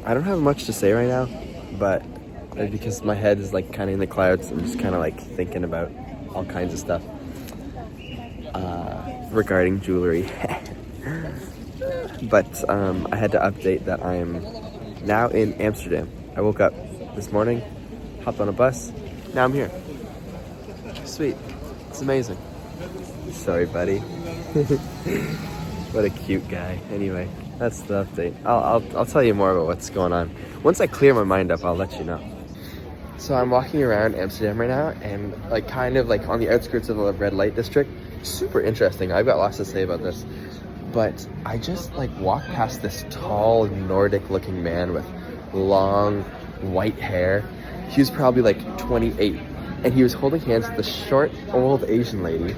I don't have much to say right now, but because my head is like kind of in the clouds, I'm just kind of like thinking about all kinds of stuff regarding jewelry. But I had to update that I'm now in Amsterdam. I woke up this morning, hopped on a bus, now I'm here. Sweet, it's amazing. Sorry, buddy. What a cute guy. Anyway, that's the update. I'll tell you more about what's going on. Once I clear my mind up, I'll let you know. So I'm walking around Amsterdam right now and like kind of like on the outskirts of the red light district. Super interesting. I've got lots to say about this. But I just like walked past this tall Nordic looking man with long white hair. He was probably like 28 and he was holding hands with this short old Asian lady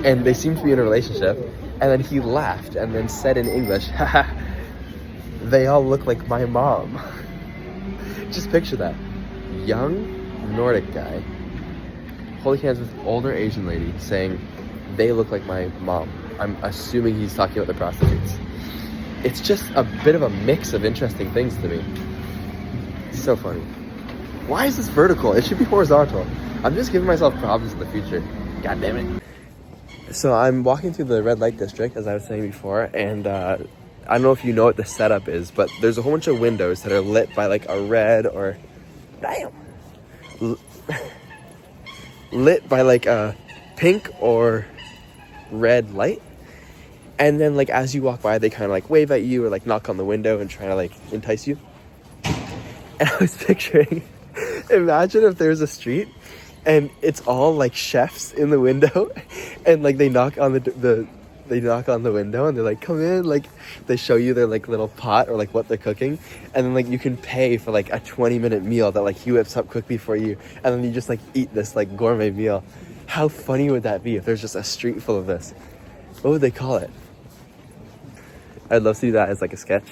and they seemed to be in a relationship. And then he laughed and then said in English, haha, they all look like my mom. Just picture that. Young Nordic guy holding hands with older Asian lady saying, they look like my mom. I'm assuming he's talking about the prostitutes. It's just a bit of a mix of interesting things to me. It's so funny. Why is this vertical? It should be horizontal. I'm just giving myself problems in the future. God damn it. So I'm walking through the red light district, as I was saying before, and I don't know if you know what the setup is, but there's a whole bunch of windows that are lit by like a red or... Damn! Lit by like a pink or red light. And then like as you walk by, they kind of like wave at you or like knock on the window and try to like entice you. And I was picturing, imagine if there's a street and it's all like chefs in the window and like they knock on they knock on the window and they're like, come in, like they show you their like little pot or like what they're cooking, and then like you can pay for like a 20-minute meal that like he whips up quickly for you, and then you just like eat this like gourmet meal. How funny would that be if there's just a street full of this? What would they call it? I'd love to do that as like a sketch.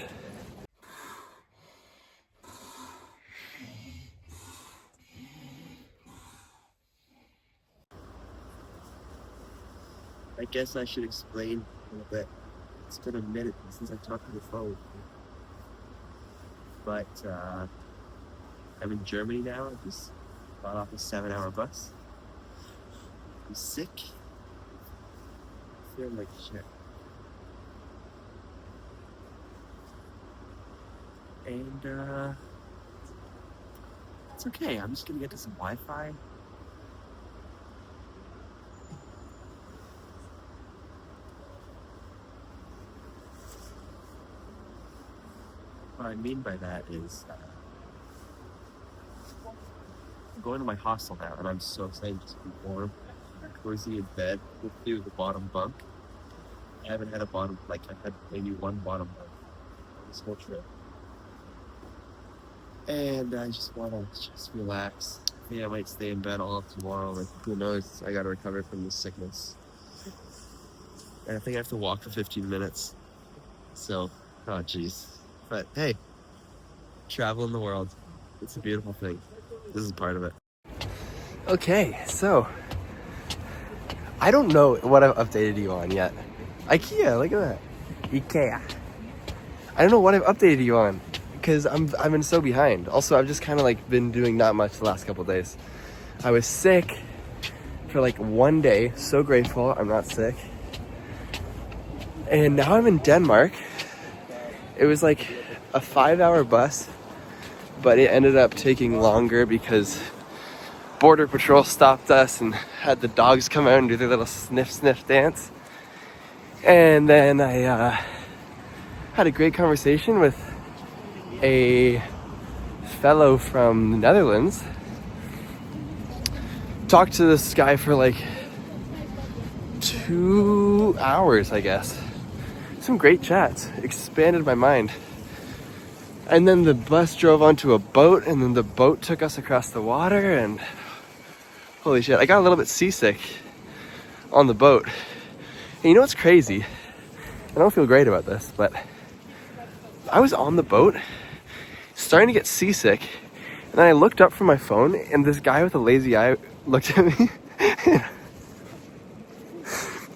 I guess I should explain a little bit. It's been a minute since I talked on the phone. But I'm in Germany now. I just got off a 7-hour bus. I'm sick. I feel like shit. And it's okay. I'm just gonna get to some Wi-Fi. What I mean by that is I'm going to my hostel now, and I'm so excited to be warm, cozy in bed, with the bottom bunk. I haven't had a bottom, like I've had maybe one bottom bunk on this whole trip. And I just want to just relax. I think I might stay in bed all of tomorrow, like who knows, I gotta recover from this sickness. And I think I have to walk for 15 minutes. So, oh jeez. But hey, traveling the world. It's a beautiful thing. This is part of it. Okay, so I don't know what I've updated you on yet. IKEA, look at that. IKEA. I don't know what I've updated you on because I've been so behind. Also, I've just kind of like been doing not much the last couple of days. I was sick for like one day. So grateful I'm not sick. And now I'm in Denmark. It was like a 5-hour bus, but it ended up taking longer because Border Patrol stopped us and had the dogs come out and do their little sniff dance. And then I had a great conversation with a fellow from the Netherlands. Talked to this guy for like 2 hours, I guess. Some great chats, expanded my mind. And then the bus drove onto a boat, and then the boat took us across the water, and holy shit, I got a little bit seasick on the boat. And you know what's crazy? I don't feel great about this, but I was on the boat, starting to get seasick, and then I looked up from my phone, and this guy with a lazy eye looked at me,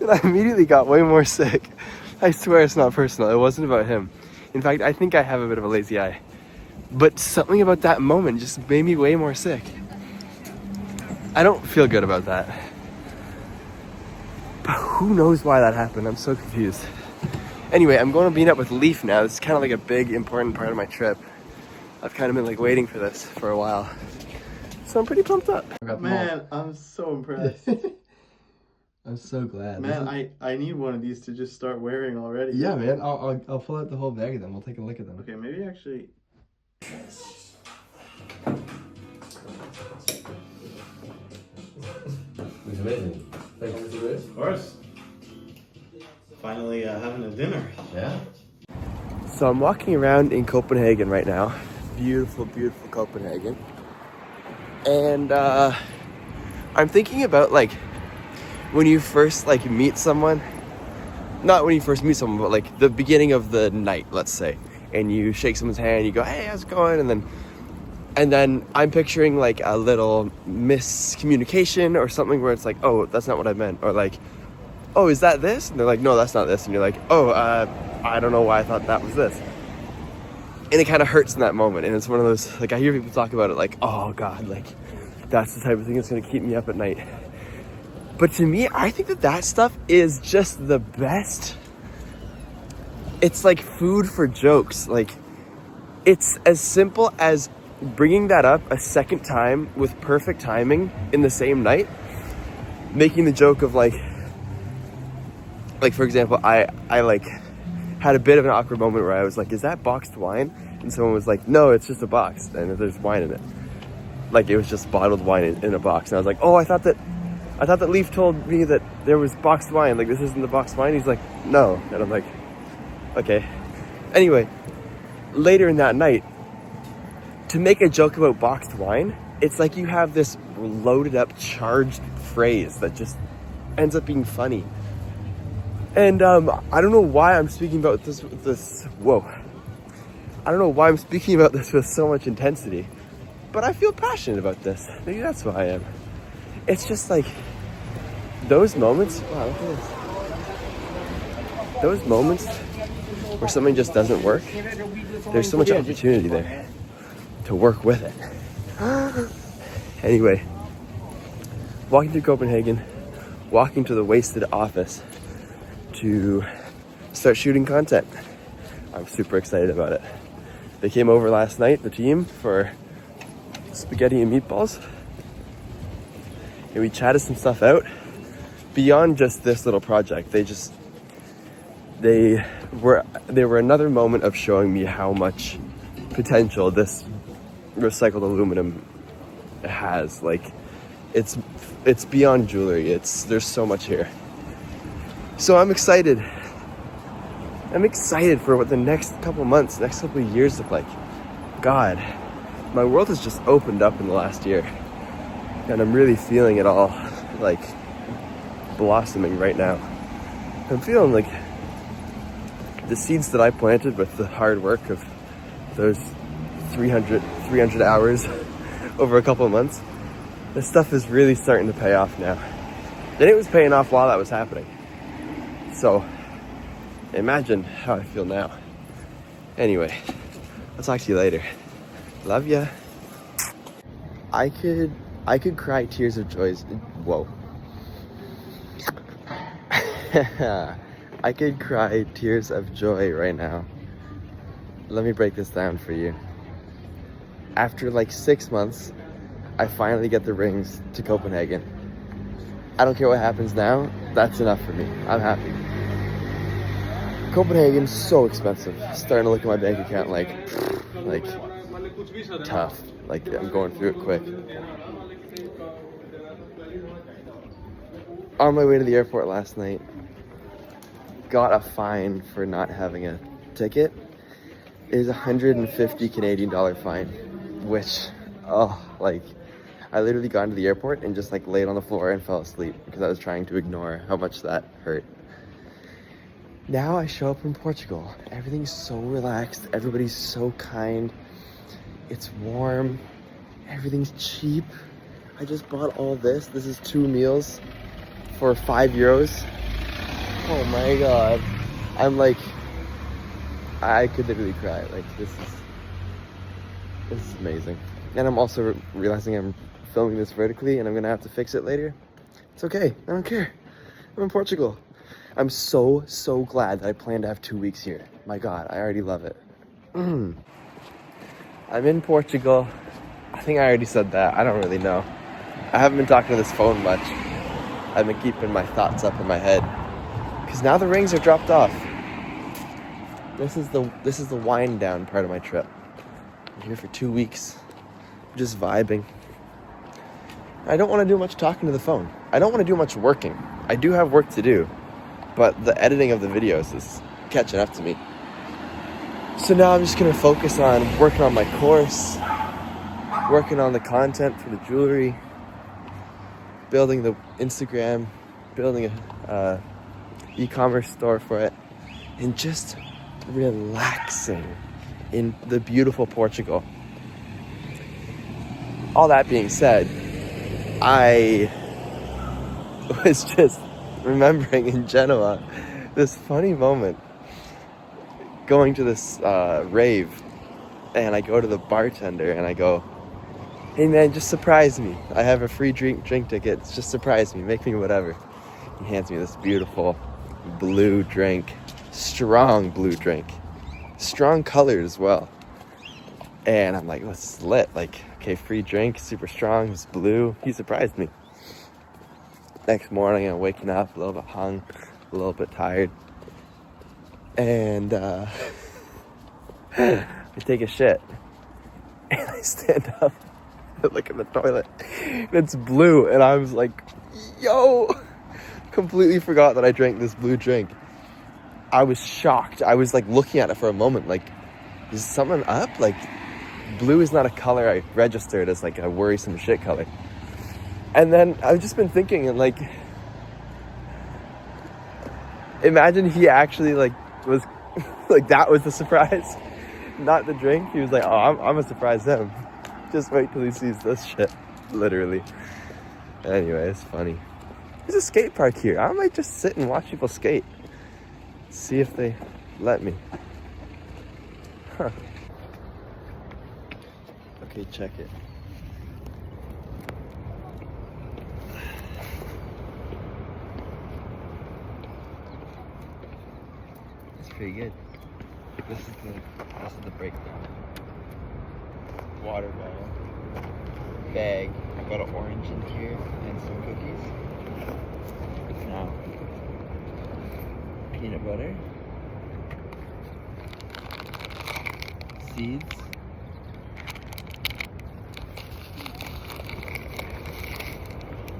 and I immediately got way more sick. I swear it's not personal. It wasn't about him. In fact, I think I have a bit of a lazy eye. But something about that moment just made me way more sick. I don't feel good about that. But who knows why that happened? I'm so confused. Anyway, I'm going to meet up with Leaf now. This is kind of like a big, important part of my trip. I've kind of been like waiting for this for a while. So I'm pretty pumped up. Man, I'm so impressed. I'm so glad. Man, I need one of these to just start wearing already. Yeah, man. I'll pull out the whole bag of them. We'll take a look at them. Okay, maybe actually... It's amazing. Thank you for this. Of course. Finally having a dinner. Yeah. So I'm walking around in Copenhagen right now. Beautiful, beautiful Copenhagen. And I'm thinking about like when you first like meet someone, not when you first meet someone, but like the beginning of the night, let's say, and you shake someone's hand, you go, hey, how's it going? And then I'm picturing like a little miscommunication or something where it's like, oh, that's not what I meant. Or like, oh, is that this? And they're like, no, that's not this. And you're like, oh, I don't know why I thought that was this. And it kind of hurts in that moment. And it's one of those, like I hear people talk about it like, oh God, like that's the type of thing that's gonna keep me up at night. But to me, I think that stuff is just the best. It's like food for jokes. Like it's as simple as bringing that up a second time with perfect timing in the same night, making the joke of like for example, I like had a bit of an awkward moment where I was like, is that boxed wine? And someone was like, no, it's just a box and there's wine in it. Like it was just bottled wine in a box. And I was like, oh, I thought that Leaf told me that there was boxed wine. Like this isn't the boxed wine. He's like, no. And I'm like, okay. Anyway, later in that night, to make a joke about boxed wine, it's like you have this loaded up, charged phrase that just ends up being funny. And I don't know why I'm speaking about this. Whoa. I don't know why I'm speaking about this with so much intensity, but I feel passionate about this. Maybe that's why I am. It's just like those moments. Wow, look at this. Those moments where something just doesn't work. There's so much opportunity there to work with it. Anyway, walking through Copenhagen, walking to the wasted office to start shooting content. I'm super excited about it. They came over last night, the team, for spaghetti and meatballs. And we chatted some stuff out beyond just this little project. They were another moment of showing me how much potential this recycled aluminum has. Like it's beyond jewelry. There's so much here. So I'm excited. I'm excited for what the next couple months, next couple of years look like. God, my world has just opened up in the last year. And I'm really feeling it all, like, blossoming right now. I'm feeling like the seeds that I planted with the hard work of those 300 hours over a couple of months, this stuff is really starting to pay off now. And it was paying off while that was happening. So, imagine how I feel now. Anyway, I'll talk to you later. Love ya. I could cry tears of joy. Whoa. I could cry tears of joy right now. Let me break this down for you. After like 6 months, I finally get the rings to Copenhagen. I don't care what happens now. That's enough for me. I'm happy. Copenhagen's so expensive. Starting to look at my bank account like tough. Like I'm going through it quick. On my way to the airport last night, got a fine for not having a ticket. It is $150 Canadian fine, which, I literally got into the airport and just like laid on the floor and fell asleep because I was trying to ignore how much that hurt. Now I show up in Portugal. Everything's so relaxed. Everybody's so kind. It's warm. Everything's cheap. I just bought all this. This is 2 meals for €5. Oh my God. I could literally cry. Like, this is amazing. And I'm also realizing I'm filming this vertically and I'm gonna have to fix it later. It's okay, I don't care. I'm in Portugal. I'm so glad that I plan to have 2 weeks here. My God, I already love it. I'm in Portugal. I think I already said that. I don't really know. I haven't been talking to this phone much. I've been keeping my thoughts up in my head. Because now the rings are dropped off. This is the wind down part of my trip. I'm here for 2 weeks. Just vibing. I don't want to do much talking to the phone. I don't want to do much working. I do have work to do, but the editing of the videos is catching up to me. So now I'm just going to focus on working on my course, working on the content for the jewelry, building the Instagram, building a e-commerce store for it, and just relaxing in the beautiful Portugal. All that being said, I was just remembering in Genoa this funny moment going to this rave, and I go to the bartender and I go, "Hey man, just surprise me. I have a free drink ticket. Just surprise me, make me whatever." He hands me this beautiful blue drink, strong blue drink, strong colored as well. And I'm like, "Oh, this is lit. Like, okay, free drink, super strong, it's blue." He surprised me. Next morning, I'm waking up a little bit hung, a little bit tired. And I take a shit. And I stand up and look in the toilet. And it's blue. And I was like, yo! Completely forgot that I drank this blue drink. I was shocked. I was like looking at it for a moment, like, is something up? Like, blue is not a color I registered as like a worrisome shit color. And then I've just been thinking, and like, imagine he actually like was like, that was the surprise, not the drink. He was like, "Oh, I'm gonna surprise him. Just wait till he sees this shit." Literally. Anyway, it's funny. There's a skate park here. I might just sit and watch people skate. See if they let me. Huh. Okay, check it. It's pretty good. This is the breakdown. Water bottle, bag. I got an orange in here and some cookies. Now, peanut butter, seeds,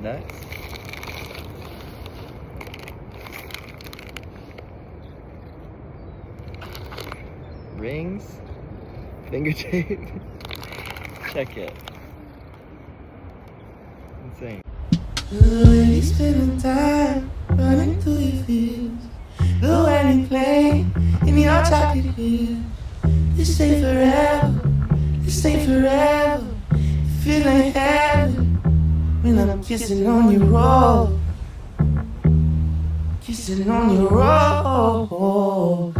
nuts, rings, finger tape. Check it. Insane. The way you spend the time running through your fields, the way you play in your chocolate hills. This ain't forever, this ain't forever. Feel like heaven when I'm kissing on your roll, kissing on your roll.